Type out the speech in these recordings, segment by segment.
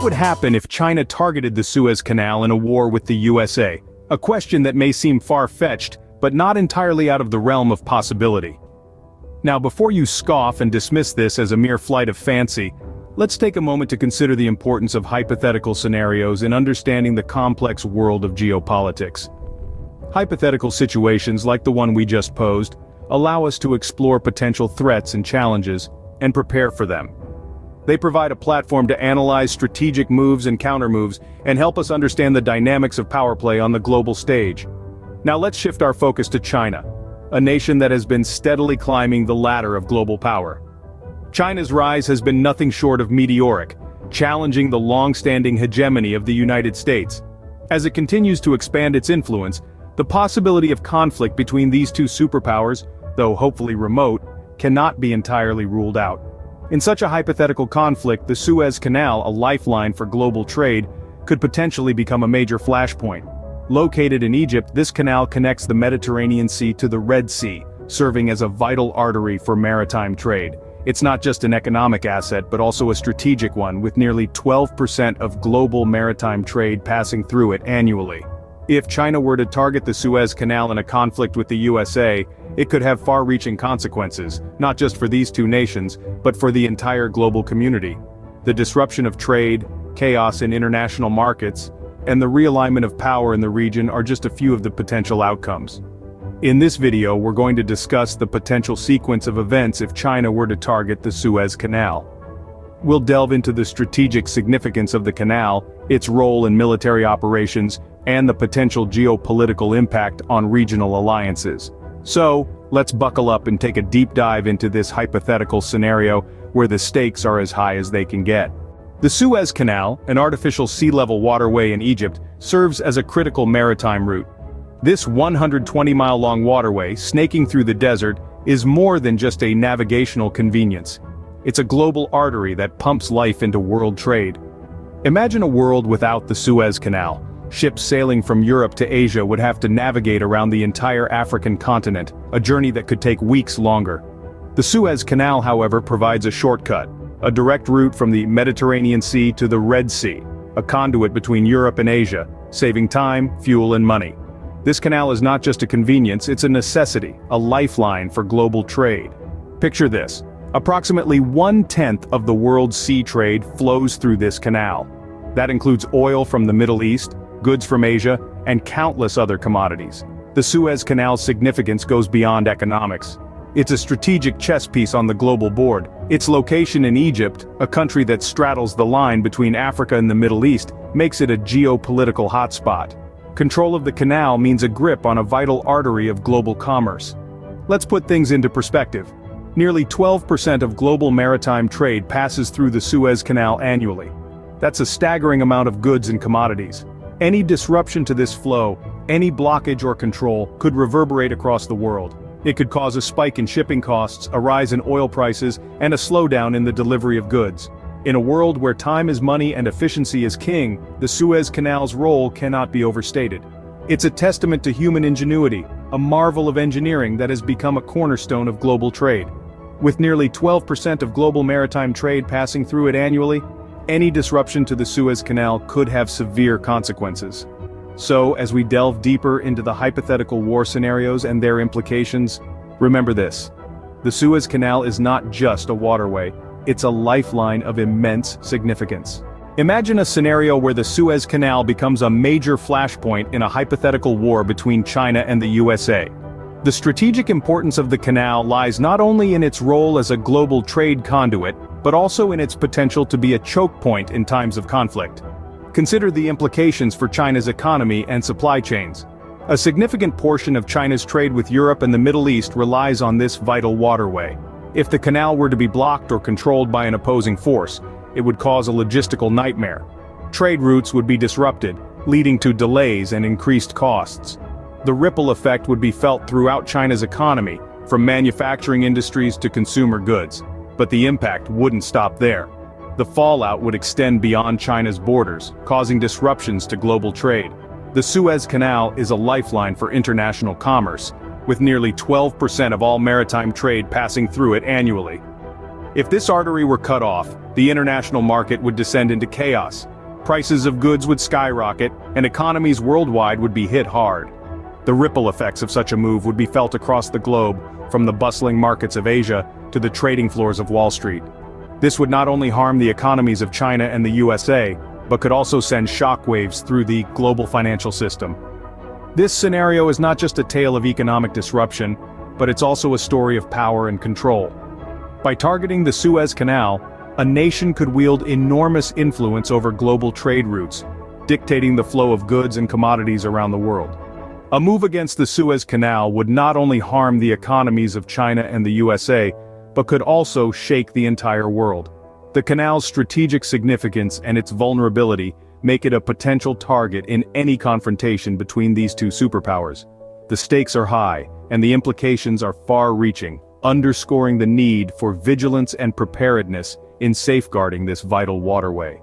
What would happen if China targeted the Suez Canal in a war with the USA? A question that may seem far-fetched, but not entirely out of the realm of possibility. Now, before you scoff and dismiss this as a mere flight of fancy, let's take a moment to consider the importance of hypothetical scenarios in understanding the complex world of geopolitics. Hypothetical situations like the one we just posed allow us to explore potential threats and challenges and prepare for them. They provide a platform to analyze strategic moves and countermoves and help us understand the dynamics of power play on the global stage. Now let's shift our focus to China, a nation that has been steadily climbing the ladder of global power. China's rise has been nothing short of meteoric, challenging the long-standing hegemony of the United States. As it continues to expand its influence, the possibility of conflict between these two superpowers, though hopefully remote, cannot be entirely ruled out. In such a hypothetical conflict, the Suez Canal, a lifeline for global trade, could potentially become a major flashpoint. Located in Egypt, this canal connects the Mediterranean Sea to the Red Sea, serving as a vital artery for maritime trade. It's not just an economic asset but also a strategic one, with nearly 12% of global maritime trade passing through it annually. If China were to target the Suez Canal in a conflict with the USA, it could have far-reaching consequences, not just for these two nations, but for the entire global community. The disruption of trade, chaos in international markets, and the realignment of power in the region are just a few of the potential outcomes. In this video, we're going to discuss the potential sequence of events if China were to target the Suez Canal. We'll delve into the strategic significance of the canal, its role in military operations, and the potential geopolitical impact on regional alliances. So, let's buckle up and take a deep dive into this hypothetical scenario where the stakes are as high as they can get. The Suez Canal, an artificial sea-level waterway in Egypt, serves as a critical maritime route. This 120-mile-long waterway, snaking through the desert, is more than just a navigational convenience. It's a global artery that pumps life into world trade. Imagine a world without the Suez Canal. Ships sailing from Europe to Asia would have to navigate around the entire African continent, a journey that could take weeks longer. The Suez Canal, however, provides a shortcut, a direct route from the Mediterranean Sea to the Red Sea, a conduit between Europe and Asia, saving time, fuel, and money. This canal is not just a convenience, it's a necessity, a lifeline for global trade. Picture this: approximately 1/10 of the world's sea trade flows through this canal. That includes oil from the Middle East, goods from Asia, and countless other commodities. The Suez Canal's significance goes beyond economics. It's a strategic chess piece on the global board. Its location in Egypt, a country that straddles the line between Africa and the Middle East, makes it a geopolitical hotspot. Control of the canal means a grip on a vital artery of global commerce. Let's put things into perspective. Nearly 12% of global maritime trade passes through the Suez Canal annually. That's a staggering amount of goods and commodities. Any disruption to this flow, any blockage or control, could reverberate across the world. It could cause a spike in shipping costs, a rise in oil prices, and a slowdown in the delivery of goods. In a world where time is money and efficiency is king, the Suez Canal's role cannot be overstated. It's a testament to human ingenuity, a marvel of engineering that has become a cornerstone of global trade. With nearly 12% of global maritime trade passing through it annually, any disruption to the Suez Canal could have severe consequences. So, as we delve deeper into the hypothetical war scenarios and their implications, remember this: the Suez Canal is not just a waterway, it's a lifeline of immense significance. Imagine a scenario where the Suez Canal becomes a major flashpoint in a hypothetical war between China and the USA. The strategic importance of the canal lies not only in its role as a global trade conduit, but also in its potential to be a choke point in times of conflict. Consider the implications for China's economy and supply chains. A significant portion of China's trade with Europe and the Middle East relies on this vital waterway. If the canal were to be blocked or controlled by an opposing force, it would cause a logistical nightmare. Trade routes would be disrupted, leading to delays and increased costs. The ripple effect would be felt throughout China's economy, from manufacturing industries to consumer goods. But the impact wouldn't stop there. The fallout would extend beyond China's borders, causing disruptions to global trade. The Suez Canal is a lifeline for international commerce, with nearly 12% of all maritime trade passing through it annually. If this artery were cut off, the international market would descend into chaos, Prices of goods would skyrocket, and economies worldwide would be hit hard. The ripple effects of such a move would be felt across the globe, from the bustling markets of Asia to the trading floors of Wall Street. This would not only harm the economies of China and the USA, but could also send shockwaves through the global financial system. This scenario is not just a tale of economic disruption, but it's also a story of power and control. By targeting the Suez Canal, a nation could wield enormous influence over global trade routes, dictating the flow of goods and commodities around the world. A move against the Suez Canal would not only harm the economies of China and the USA, but could also shake the entire world. The canal's strategic significance and its vulnerability make it a potential target in any confrontation between these two superpowers. The stakes are high, and the implications are far-reaching, underscoring the need for vigilance and preparedness in safeguarding this vital waterway.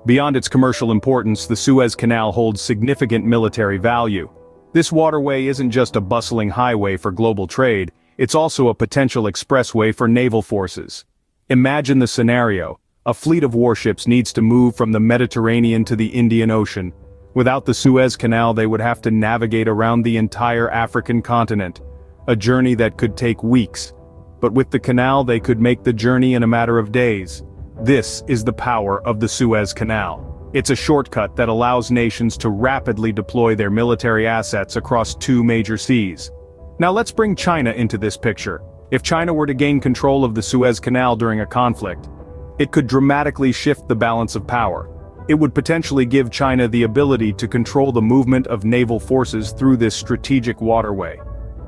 Beyond its commercial importance, the Suez Canal holds significant military value. This waterway isn't just a bustling highway for global trade, it's also a potential expressway for naval forces. Imagine the scenario: a fleet of warships needs to move from the Mediterranean to the Indian Ocean. Without the Suez Canal, they would have to navigate around the entire African continent, a journey that could take weeks. But with the canal, they could make the journey in a matter of days. This is the power of the Suez Canal. It's a shortcut that allows nations to rapidly deploy their military assets across two major seas. Now let's bring China into this picture. If China were to gain control of the Suez Canal during a conflict, it could dramatically shift the balance of power. It would potentially give China the ability to control the movement of naval forces through this strategic waterway.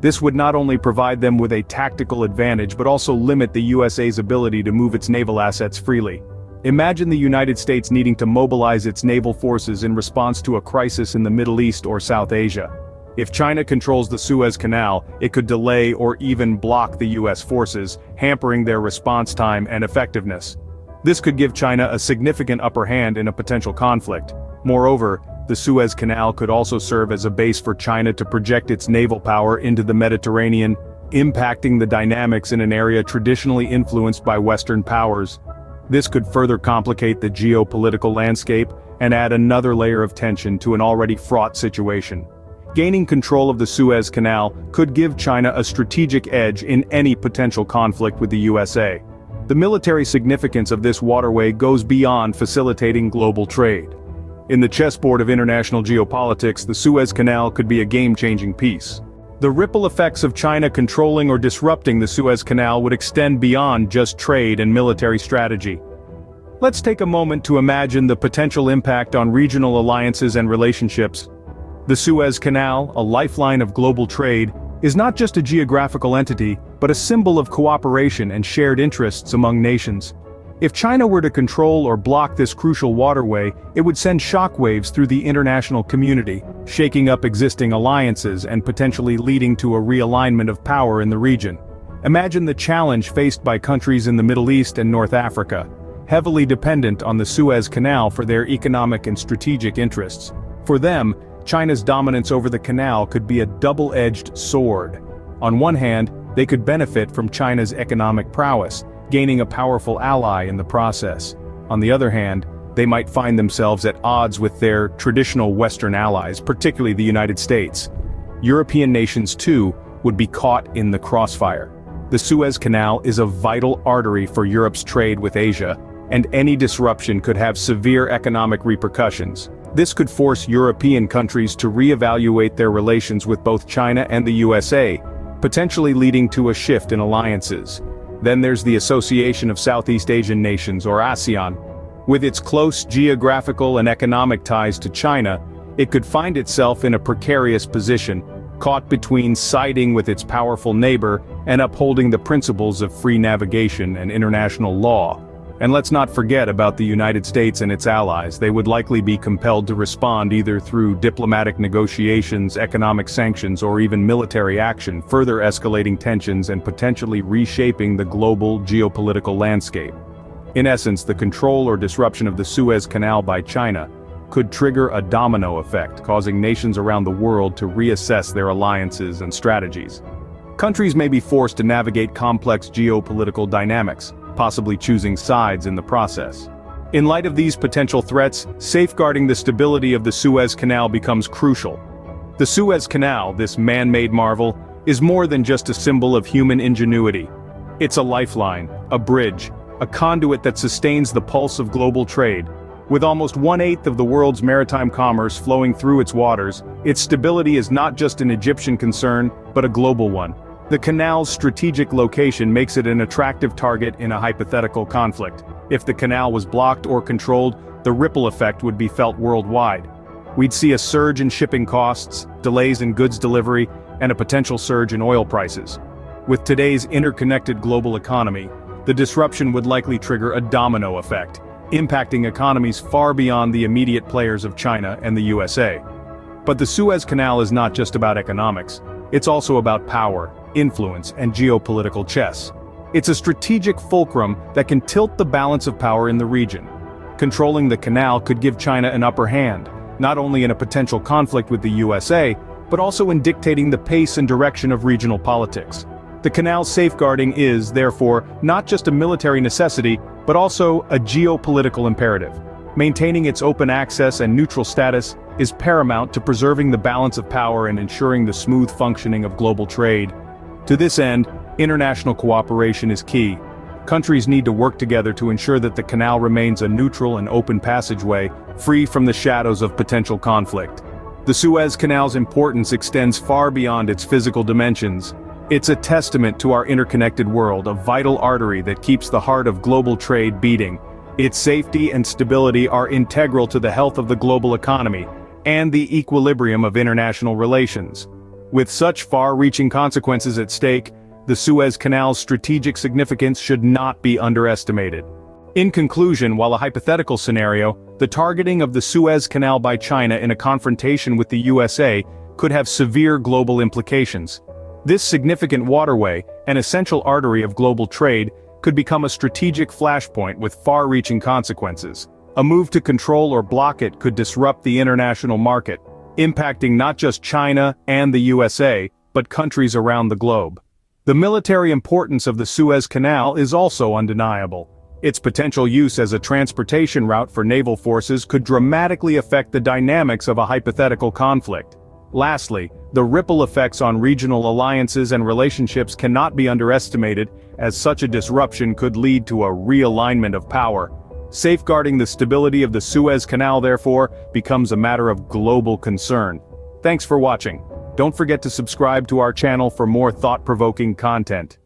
This would not only provide them with a tactical advantage but also limit the USA's ability to move its naval assets freely. Imagine the United States needing to mobilize its naval forces in response to a crisis in the Middle East or South Asia. If China controls the Suez Canal, it could delay or even block the US forces, hampering their response time and effectiveness. This could give China a significant upper hand in a potential conflict. Moreover, the Suez Canal could also serve as a base for China to project its naval power into the Mediterranean, impacting the dynamics in an area traditionally influenced by Western powers. This could further complicate the geopolitical landscape and add another layer of tension to an already fraught situation. Gaining control of the Suez Canal could give China a strategic edge in any potential conflict with the USA. The military significance of this waterway goes beyond facilitating global trade. In the chessboard of international geopolitics, the Suez Canal could be a game-changing piece. The ripple effects of China controlling or disrupting the Suez Canal would extend beyond just trade and military strategy. Let's take a moment to imagine the potential impact on regional alliances and relationships. The Suez Canal, a lifeline of global trade, is not just a geographical entity, but a symbol of cooperation and shared interests among nations. If China were to control or block this crucial waterway, it would send shockwaves through the international community, shaking up existing alliances and potentially leading to a realignment of power in the region. Imagine the challenge faced by countries in the Middle East and North Africa, heavily dependent on the Suez Canal for their economic and strategic interests. For them, China's dominance over the canal could be a double-edged sword. On one hand, they could benefit from China's economic prowess, gaining a powerful ally in the process. On the other hand, they might find themselves at odds with their traditional Western allies, particularly the United States. European nations, too, would be caught in the crossfire. The Suez Canal is a vital artery for Europe's trade with Asia, and any disruption could have severe economic repercussions. This could force European countries to reevaluate their relations with both China and the USA, potentially leading to a shift in alliances. Then there's the Association of Southeast Asian Nations, or ASEAN. With its close geographical and economic ties to China, it could find itself in a precarious position, caught between siding with its powerful neighbor and upholding the principles of free navigation and international law. And let's not forget about the United States and its allies. They would likely be compelled to respond either through diplomatic negotiations, economic sanctions, or even military action, further escalating tensions and potentially reshaping the global geopolitical landscape. In essence, the control or disruption of the Suez Canal by China could trigger a domino effect, causing nations around the world to reassess their alliances and strategies. Countries may be forced to navigate complex geopolitical dynamics, possibly choosing sides in the process. In light of these potential threats, safeguarding the stability of the Suez Canal becomes crucial. The Suez Canal, this man-made marvel, is more than just a symbol of human ingenuity. It's a lifeline, a bridge, a conduit that sustains the pulse of global trade. With almost 1/8 of the world's maritime commerce flowing through its waters, its stability is not just an Egyptian concern, but a global one. The canal's strategic location makes it an attractive target in a hypothetical conflict. If the canal was blocked or controlled, the ripple effect would be felt worldwide. We'd see a surge in shipping costs, delays in goods delivery, and a potential surge in oil prices. With today's interconnected global economy, the disruption would likely trigger a domino effect, impacting economies far beyond the immediate players of China and the USA. But the Suez Canal is not just about economics, it's also about power, influence, and geopolitical chess. It's a strategic fulcrum that can tilt the balance of power in the region. Controlling the canal could give China an upper hand, not only in a potential conflict with the USA, but also in dictating the pace and direction of regional politics. The canal's safeguarding is, therefore, not just a military necessity, but also a geopolitical imperative. Maintaining its open access and neutral status is paramount to preserving the balance of power and ensuring the smooth functioning of global trade. To this end, international cooperation is key. Countries need to work together to ensure that the canal remains a neutral and open passageway, free from the shadows of potential conflict. The Suez Canal's importance extends far beyond its physical dimensions. It's a testament to our interconnected world, a vital artery that keeps the heart of global trade beating. Its safety and stability are integral to the health of the global economy and the equilibrium of international relations. With such far-reaching consequences at stake, the Suez Canal's strategic significance should not be underestimated. In conclusion, while a hypothetical scenario, the targeting of the Suez Canal by China in a confrontation with the USA could have severe global implications. This significant waterway, an essential artery of global trade, could become a strategic flashpoint with far-reaching consequences. A move to control or block it could disrupt the international market, impacting not just China and the USA, but countries around the globe. The military importance of the Suez Canal is also undeniable. Its potential use as a transportation route for naval forces could dramatically affect the dynamics of a hypothetical conflict. Lastly, the ripple effects on regional alliances and relationships cannot be underestimated, as such a disruption could lead to a realignment of power. Safeguarding the stability of the Suez Canal, therefore, becomes a matter of global concern. Thanks for watching. Don't forget to subscribe to our channel for more thought-provoking content.